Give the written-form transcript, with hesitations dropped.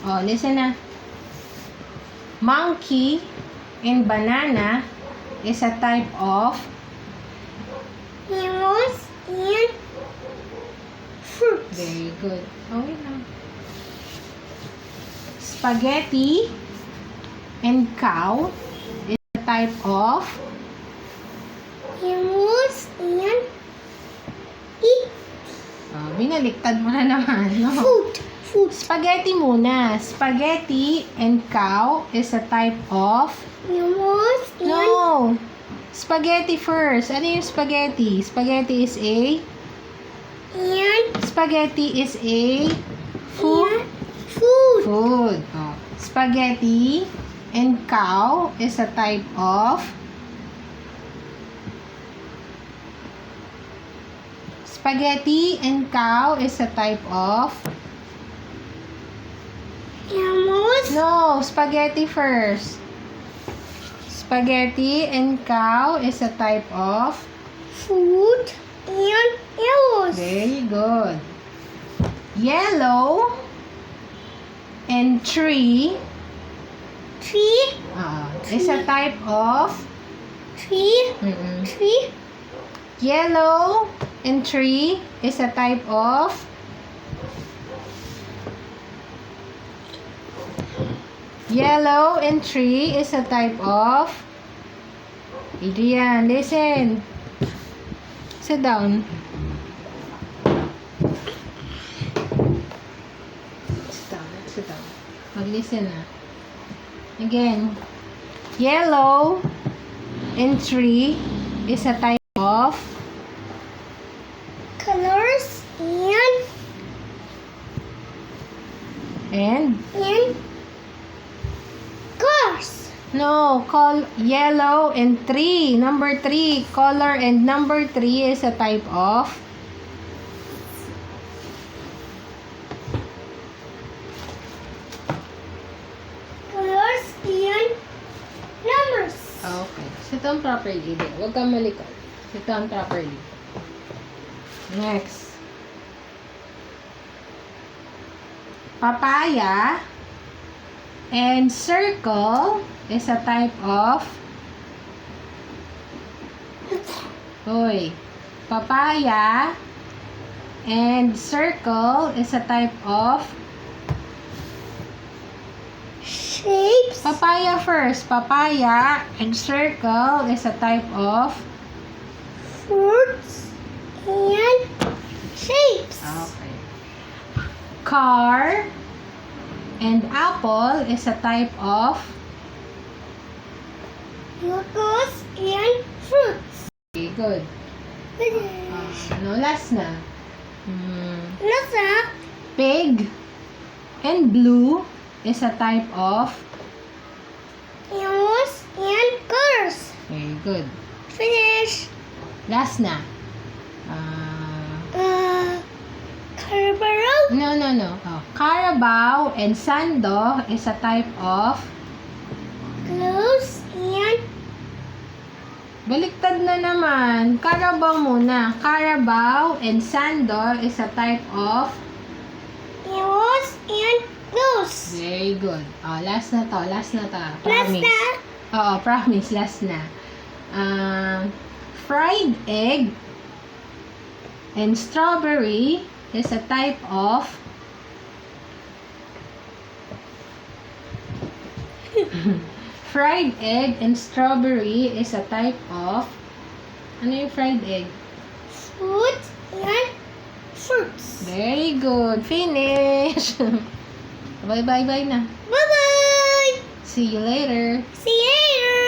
Oh, listen na. Monkey and banana is a type of Animals and fruits. very good. Oh, wait lang. Spaghetti and cow is a type of Animals and eat binaliktad mo na naman. No? food. Food. Spaghetti muna. Spaghetti and cow is a type of Animals and no. Spaghetti first. Ano yung spaghetti? Spaghetti is a spaghetti is a food. Food. Food. Oh. Spaghetti and cow is a type of spaghetti and cow is a type of Animals. no, spaghetti first. Spaghetti and cow is a type of Food and animals. very good. Yellow and tree Tree. is a type of Tree. mm-mm. Tree. Yellow and tree is a type of yellow and tree is a type of Adrian, listen. Sit down. Sit down. Mag-listen na. Again. Yellow and tree is a type of Colors and cars. no, call yellow and tree. Number 3. Color and number 3 is a type of Colors and numbers. okay. Sit down properly. Huwag kang malikot. Sit down properly. Next. Papaya and circle is a type of Hoy. Papaya and circle is a type of Shapes. papaya first. Papaya and circle is a type of Fruits and shapes. okay. Car and apple is a type of Locals and fruits. okay, good. No, last na. Nasa Pig and blue is a type of animals and colors. very good. Finish. Last na. Carabao. No. Oh. Carabao and sando is a type of Clothes and baliktad na naman. Carabao muna. Carabao and sando is a type of animals and clothes. very good. Oh, last na to. Last Promise. na. Oo, promise. Last na. Fried egg and strawberry is a type of fried egg and strawberry is a type of ano yung fried egg? Food and fruits. Very good. Finish. Bye na. Bye-bye. See you later. See you later.